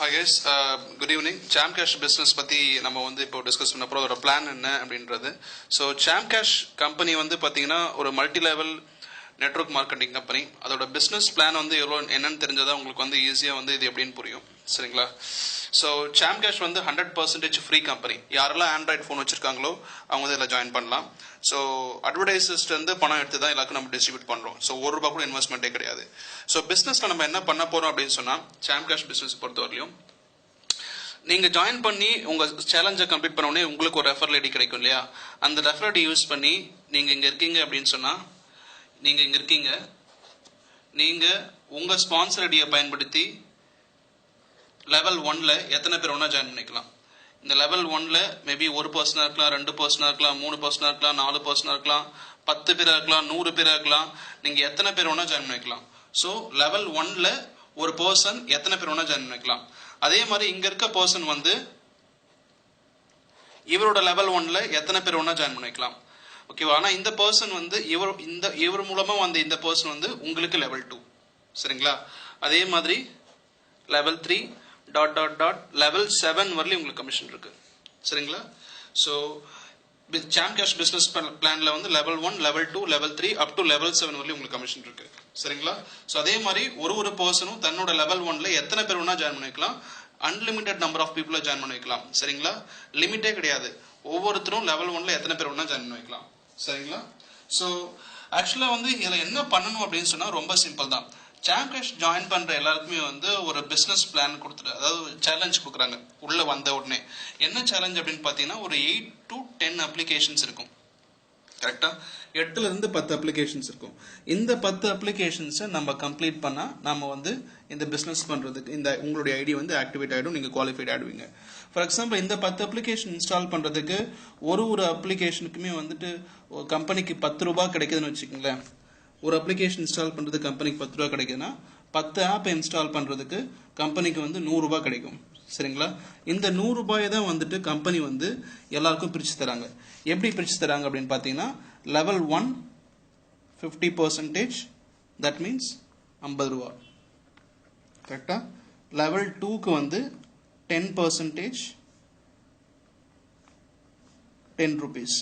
Hi guys, good evening. Chamcash business பத்தி நம்ம வந்து இப்போ டிஸ்கஸ் பண்ண போற ஒரு பிளான் என்ன அப்படின்றது. ஸோ Chamcash கம்பெனி வந்து பார்த்தீங்கன்னா ஒரு multi level network marketing company. அதோட பிஸ்னஸ் பிளான் வந்து எவ்வளோ என்னன்னு தெரிஞ்சதா உங்களுக்கு வந்து ஈஸியாக வந்து இது எப்படின்னு புரியும். சரிங்களா? ஸோ Chamcash வந்து 100% ஃப்ரீ கம்பெனி. யாரெல்லாம் ஆண்ட்ராய்ட் ஃபோன் வச்சிருக்காங்களோ அவங்க வந்து இதில் ஜாயின் பண்ணலாம். ஸோ அட்வர்டைஸஸ்ட் வந்து பணம் எடுத்து தான் எல்லாருக்கும் நம்ம டிஸ்ட்ரிபியூட் பண்ணுறோம். ஸோ ₹1 கூட இன்வெஸ்ட்மெண்ட்டே கிடையாது. ஸோ பிஸ்னஸில் நம்ம என்ன பண்ண போகிறோம் அப்படின்னு சொன்னால் Chamcash பிஸ்னஸ் பொறுத்தவரையிலும் நீங்கள் ஜாயின் பண்ணி உங்கள் சேலஞ்சை கம்ப்ளீட் பண்ண உடனே உங்களுக்கு ஒரு ரெஃபரல் ஐடி கிடைக்கும் இல்லையா? அந்த ரெஃபரல் ஐடி யூஸ் பண்ணி நீங்கள் இங்கே இருக்கீங்க அப்படின்னு சொன்னால் நீங்கள் இங்கே இருக்கீங்க, நீங்கள் உங்கள் ஸ்பான்சர் ஐடியை பயன்படுத்தி லெவல் 1ல் எத்தனை பேர் ஒன்றா ஜாயின் பண்ணிக்கலாம். இந்த லெவல் 1ல் மேபி ஒரு பர்சனாக இருக்கலாம், 2 பர்சனாக இருக்கலாம், 3 பர்சனாக இருக்கலாம், 4 பர்சனாக இருக்கலாம், 10 பேராக இருக்கலாம், 100 பேராக இருக்கலாம். நீங்கள் எத்தனை பேர் ஒன்றா ஜாயின் பண்ணிக்கலாம். ஸோ லெவல் 1ல் ஒரு பர்சன் எத்தனை பேர் ஒன்றா ஜாயின் பண்ணிக்கலாம். அதே மாதிரி இங்க இருக்க பர்சன் வந்து இவரோட லெவல் 1ல் எத்தனை பேர் ஒன்றா ஜாயின் பண்ணிக்கலாம். ஓகேவா? ஆனால் இந்த பர்சன் வந்து இவர் மூலமா வந்து இந்த பர்சன் வந்து உங்களுக்கு லெவல் 2. சரிங்களா? அதே மாதிரி லெவல் 3 லெவல் 7 வரலையும் உங்களுக்கு கமிஷன் இருக்கு. சரிங்களா? ஸோ Chamcash பிசினஸ் பிளான்ல வந்து level 1, level 2, level 3 up to level 7 வரலையும் உங்களுக்கு கமிஷன் இருக்கு. சரிங்களா? ஸோ அதே மாதிரி ஒரு பர்சனும் தன்னோட லெவல் 1ல் எத்தனை பேர் ஒன்றா ஜாயின் பண்ணிக்கலாம். அன்லிமிட்டட் நம்பர் ஆஃப் பீப்புளை ஜாயின் பண்ணி வைக்கலாம். சரிங்களா? லிமிட்டே கிடையாது. ஒவ்வொருத்தரும் லெவல் 1ல் எத்தனை பேர் ஒன்றா ஜாயின் பண்ணி வைக்கலாம். சரிங்களா? ஸோ ஆக்சுவலாக வந்து இதில் என்ன பண்ணணும் அப்படின்னு சொன்னால் ரொம்ப சிம்பிள் தான். Chamcash ஜாயின் பண்ற எல்லாருக்குமே வந்து ஒரு பிசினஸ் பிளான் கொடுத்துட்டு, அதாவது சேலஞ்ச் கொடுக்குறாங்க உள்ள வந்த உடனே. என்ன சேலஞ்ச் அப்படின்னு பார்த்தீங்கன்னா ஒரு 8 to 10 அப்ளிகேஷன்ஸ் இருக்கும். கரெக்டா? 8ல இருந்து 10 அப்ளிகேஷன்ஸ் இருக்கும். இந்த 10 அப்ளிகேஷன்ஸை நம்ம கம்ப்ளீட் பண்ணா நம்ம வந்து இந்த பிசினஸ் பண்றதுக்கு இந்த உங்களுடைய ஐடி வந்து ஆக்டிவேட் ஆயிடும், நீங்க குவாலிஃபைட் ஆயிடுவீங்க. ஃபார் எக்ஸாம்பிள் இந்த 10 அப்ளிகேஷன் இன்ஸ்டால் பண்றதுக்கு ஒரு அப்ளிகேஷனுக்குமே வந்துட்டு கம்பெனிக்கு ₹10 கிடைக்குதுன்னு வச்சுக்கோங்களேன். ஒரு அப்ளிகேஷன் இன்ஸ்டால் பண்றதுக்கு கம்பெனிக்கு ₹10 கிடைக்குதுன்னா 10 ஆப் இன்ஸ்டால் பண்றதுக்கு கம்பெனிக்கு வந்து ₹100 கிடைக்கும். சரிங்களா? இந்த ₹100 தான் வந்துட்டு கம்பெனி வந்து எல்லாருக்கும் பிரிச்சு தராங்க. எப்படி பிரிச்சு தராங்க அப்படின்னு பார்த்தீங்கன்னா லெவல் 1 50%, தட் மீன்ஸ் ₹50. கரெக்டா? லெவல் 2க்கு வந்து 10%, ₹10.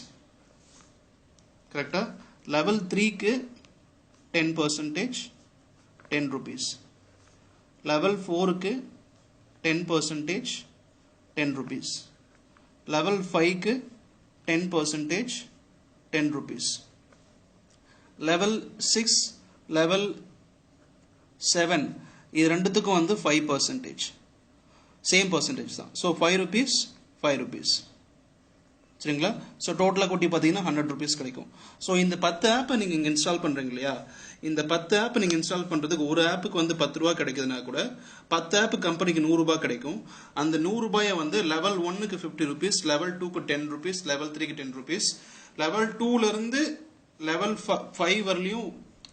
கரெக்டா? லெவல் 3க்கு 10%, ₹10. லெவல் 4க்கு 10%, ₹10. லெவல் 5க்கு 10%, ₹10. லெவல் 6, லெவல் 7 இது ரெண்டுத்துக்கும் வந்து 5%. சேம் பர்சன்டேஜ் தான். ஸோ ₹5, சரிங்களா? ஸோ டோட்டலாக கூட்டி பார்த்தீங்கன்னா ₹100 கிடைக்கும். ஸோ இந்த 10 ஆப்பை நீங்கள் இங்கே இன்ஸ்டால் பண்ணுறீங்க இல்லையா? இந்த 10 ஆப் நீங்கள் இன்ஸ்டால் பண்ணுறதுக்கு ஒரு ஆப்புக்கு வந்து ₹10 கிடைக்குதுன்னா கூட 10 ஆப்பு கம்பெனிக்கு ₹100 கிடைக்கும். அந்த ₹100 வந்து லெவல் 1க்கு ₹50, லெவல் 2க்கு ₹10, லெவல் 3க்கு ₹10. லெவல் 2லேருந்து லெவல் 5 வரலையும்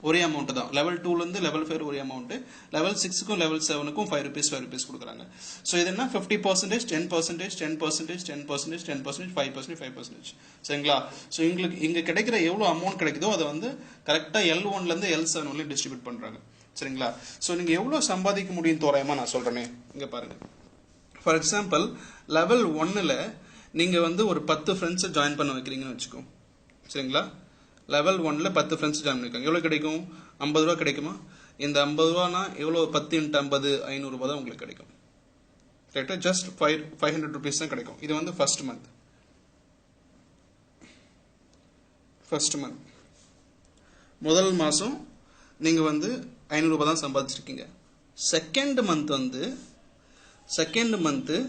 ஒரே அமௌண்ட் தான். லெவல் 2லேருந்து லெவல் 5 ஒரே அமௌண்ட். லெவல் 6க்கும் லெவல் 7க்கும் ₹5 கொடுக்குறாங்க. ஸோ இது என்ன 50%, 10%, 10%, 10%, 10%, 5%, 5%. சரிங்களா? ஸோ இங்கே கிடைக்கிற எவ்வளோ அமௌண்ட் கிடைக்குதோ அதை வந்து கரெக்டாக L1லேருந்து L7 வரலையும் டிஸ்ட்ரிபியூட் பண்ணுறாங்க. சரிங்களா? ஸோ நீங்கள் எவ்வளோ சம்பாதிக்க முடியும் தோராயமாக நான் சொல்கிறேனே, இங்கே பாருங்கள். ஃபார் எக்ஸாம்பிள் லெவல் 1ல் நீங்கள் வந்து ஒரு 10 ஃப்ரெண்ட்ஸை ஜாயின் பண்ண வைக்கிறீங்கன்னு வச்சுக்கோ. சரிங்களா? லெவல் 1ல் 10 ஃப்ரெண்ட்ஸ் ஜாயின் பண்ணிருக்காங்க. எவ்வளோ கிடைக்கும்? ₹50 கிடைக்குமா? இந்த ₹50னா எவ்வளோ? 10 × 50 ₹500 தான் உங்களுக்கு கிடைக்கும். கரெக்டாக? ஜஸ்ட் ₹500 தான் கிடைக்கும். இது வந்து ஃபர்ஸ்ட் மந்த் முதல் மாதம் நீங்கள் வந்து ₹500 தான் சம்பாதிச்சிருக்கீங்க. செகண்ட் மந்த்து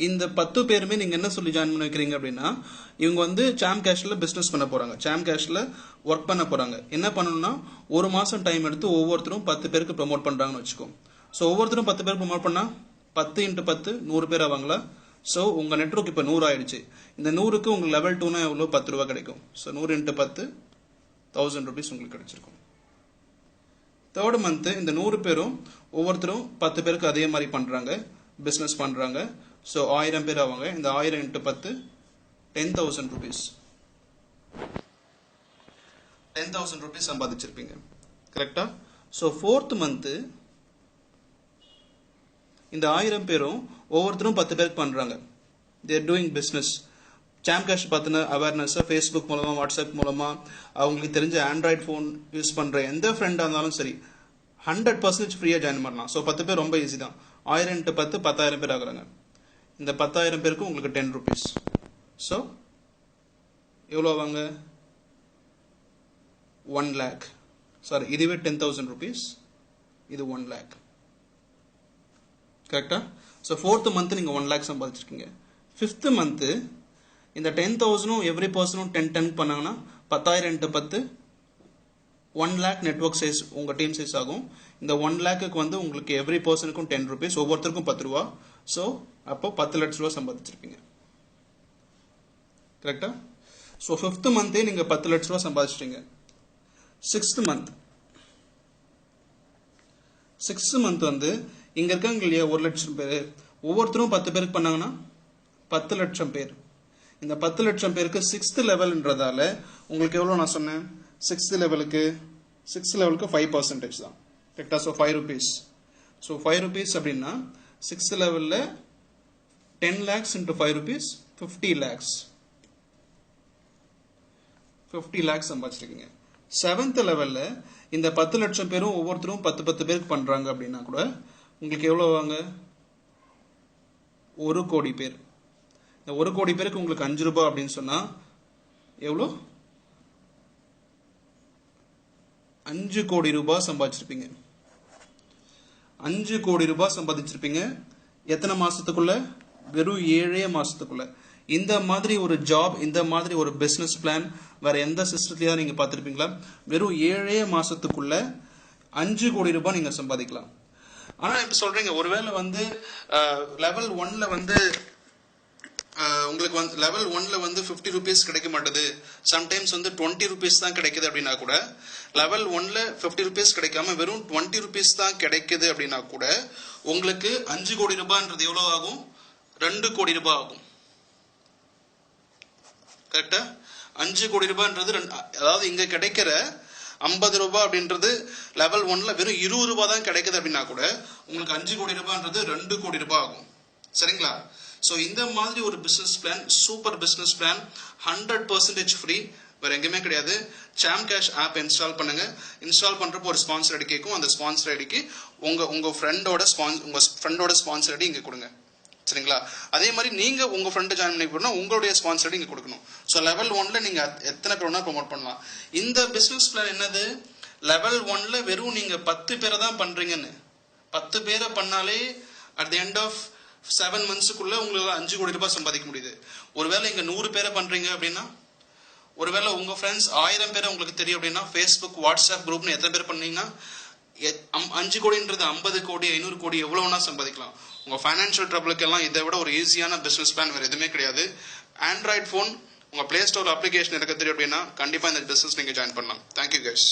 இந்த 10 பேருமே நீங்க என்ன சொல்லி ஜாயின் பண்ணி வைக்கிறீங்க அப்படின்னா இவங்க வந்து Chamcashல பிசினஸ் பண்ண போறாங்க, Chamcashல ஒர்க் பண்ண போறாங்க. என்ன பண்ணணும்னா ஒரு மாசம் டைம் எடுத்து ஒவ்வொருத்தரும் 10 பேருக்கு ப்ரமோட் பண்றாங்கன்னு வச்சுக்கோ. ஸோ ஒவ்வொருத்தரும் 10 பேர் ப்ரமோட் பண்ணா 10 × 10 100 பேர் ஆவாங்களா? ஸோ உங்க நெட்வொர்க் இப்போ 100 ஆயிடுச்சு. இந்த 100க்கு உங்க லெவல் 2னா எவ்வளோ? ₹10 கிடைக்கும். ஸோ 100 × 10 ₹1000 உங்களுக்கு கிடைச்சிருக்கும். தேர்ட் மந்த் இந்த 100 பேரும் ஒவ்வொருத்தரும் 10 பேருக்கு அதே மாதிரி பண்றாங்க, பிசினஸ் பண்றாங்க. ஸோ 1000 பேர் ஆவாங்க. இந்த 1000 × 10 ₹10,000. ₹10,000 சம்பாதிச்சிருப்பீங்க. கரெக்டா? ஸோ ஃபோர்த் மந்த்து இந்த 1000 பேரும் ஒவ்வொருத்தரும் 10 பேருக்கு பண்றாங்க. They're doing business. சாம் கேஷ் பார்த்தின அவேர்னஸை ஃபேஸ்புக் மூலமா, வாட்ஸ்அப் மூலமா, அவங்களுக்கு தெரிஞ்ச ஆண்ட்ராய்டு ஃபோன் யூஸ் பண்ற எந்த ஃப்ரெண்டாக இருந்தாலும் சரி 100% ஃப்ரீயாக ஜாயின் பண்ணலாம். ஸோ 10 பேர் ரொம்ப ஈஸி தான். 1000 × 10 10,000 பேர் ஆகுறாங்க. இந்த 10,000 பேருக்கு உங்களுக்கு 10 rupees. ஸோ எவ்வளோ ஆவாங்க? 1 lakh. சாரி, இதுவே 10,000 rupees, இது 1 lakh. கரெக்டா? ஸோ 4th month நீங்கள் 1 lakh சம்பாதிச்சிருக்கீங்க. 5th month இந்த 10,000 எவ்ரி பர்சனும் 10 பண்ணாங்கன்னா 10,000 × 10 1 lakh நெட்வொர்க் சைஸ் உங்கள் டீம் சைஸ் ஆகும். இந்த 1 lakhக்கு வந்து உங்களுக்கு எவ்ரி பர்சனுக்கும் 10 rupees, ஒவ்வொருத்தருக்கும் 10 ரூபா. ஸோ அப்போ 10 லட்ச ரூபா சம்பாதிச்சிருப்பீங்க. கரெக்டா? ஸோ 5th month நீங்கள் 10 லட்ச ரூபா சம்பாதிச்சிட்டீங்க. 6th month வந்து இங்க இருக்காங்க இல்லையா 1 லட்சம் பேர், ஒவ்வொருத்தரும் 10 பேருக்கு பண்ணாங்கன்னா 10 லட்சம் பேர். இந்த 10 லட்சம் பேருக்கு 6th லெவல்ன்றதால உங்களுக்கு எவ்வளோ நான் சொன்னேன்? 6th லெவலுக்கு 5% தான். கரெக்டா? So 5 rupees. ஸோ 5 rupees அப்படின்னா 6th லெவலில் 10 lakhs × 5 rupees 50 lakhs. 50 lakhs சம்பாதிச்சிருக்கீங்க. 7th லெவலில் இந்த 10 லட்சம் பேரும் ஒவ்வொருத்தரும் 10 பேருக்கு பண்றாங்க அப்படின்னா கூட உங்களுக்கு எவ்வளோ வாங்க? 1 கோடி பேர். இந்த 1 கோடி பேருக்கு உங்களுக்கு 5 ரூபாய் அப்படின்னு சொன்னா எவ்வளோ? 5 கோடி ரூபாய் சம்பாதிச்சிருப்பீங்க. 5 கோடி ரூபாய் சம்பாதிச்சிருப்பீங்க. எத்தனை மாசத்துக்குள்ள? வெறும் 7 மாசத்துக்குள்ள. இந்த மாதிரி ஒரு ஜாப், இந்த மாதிரி ஒரு பிசினஸ் பிளான் வேற எந்த சிஸ்டத்தையா நீங்க பார்த்திருப்பீங்களா? வெறும் 7 மாசத்துக்குள்ள 5 கோடி ரூபாய் நீங்க சம்பாதிக்கலாம். ஆனா இப்ப சொல்றீங்க, ஒருவேளை வந்து லெவல் 1ல வந்து உங்களுக்கு வந்து லெவல் 1ல வந்து 50 rupees கிடைக்க மாட்டேது, சம்டைம்ஸ் வந்து 20 rupees தான் கிடைக்குது அப்படின்னா கூட, லெவல் 1ல 50 rupees கிடைக்காம வெறும் 20 rupees தான் கிடைக்குது அப்படின்னா கூட உங்களுக்கு 5 கோடி ரூபாய்ன்றது எவ்வளவு ஆகும்? 2 கோடி ரூபாய் ஆகும். கரெக்டா? 5 கோடி ரூபாய்ன்றது அதாவது இங்க கிடைக்கிற 50 ரூபாய் அப்படின்றது லெவல் 1ல வெறும் 20 ரூபாய் தான் கிடைக்குது அப்படின்னா கூட உங்களுக்கு 5 கோடி ரூபாய்ன்றது 2 கோடி ரூபாய் ஆகும். சரிங்களா? சோ இந்த மாதிரி ஒரு business plan, super business plan, 100% free, வேற எங்கேயுமே கிடையாது. சாம் கேஷ் ஆப் இன்ஸ்டால் பண்ணுங்க. இன்ஸ்டால் பண்றப்போ ஒரு ஸ்பான்சர் ஐடி கேட்கும். அந்த ஸ்பான்சர் ஐடிக்கு உங்க ஃப்ரெண்டோட ஸ்பான்சர் ஐடி இங்க கொடுங்க. சரிங்களா? அதே மாதிரி நீங்க உங்க ஃப்ரெண்ட் ஜாயின் பண்ணி போறோம்னா உங்களுடைய ஸ்பான்சர் இங்க கொடுக்கணும். சோ லெவல் 1ல நீங்க எத்தனை பேர் வேணா ப்ரோமோட் பண்ணலாம். இந்த பிசினஸ் பிளான் என்னது? லெவல் 1ல வெறும் நீங்க 10 பேரை தான் பண்றீங்கன்னு. 10 பேரை பண்ணாலே அட் தி எண்ட் ஆஃப் 7 monthsக்குள்ள உங்களுக்கு 5 கோடி ரூபாய் சம்பாதிக்க முடியுது. ஒருவேளை இங்க 100 பேரை பண்றீங்க அப்படின்னா, ஒருவேளை உங்க ஃப்ரெண்ட்ஸ் 1000 பேரை உங்களுக்கு தெரியும் அப்படின்னா, ஃபேஸ்புக், வாட்ஸ்அப் குரூப்னு எத்தனை பேர் பண்ணீங்கன்னா 5 கோடின்றது 50 கோடி 500 கோடி எவ்வளவு வேணா சம்பாதிக்கலாம். உங்க ஃபைனான்சியல் ட்ரபிளுக்கு எல்லாம் இதை விட ஒரு ஈஸியான பிசினஸ் பிளான் வேற எதுவுமே கிடையாது. ஆண்ட்ராய்டு போன் உங்க பிளே ஸ்டோர் அப்ளிகேஷன் இருக்க தெரியும் அப்படின்னா கண்டிப்பா இந்த பிசினஸ் நீங்க ஜாயின் பண்ணலாம். Thank you guys.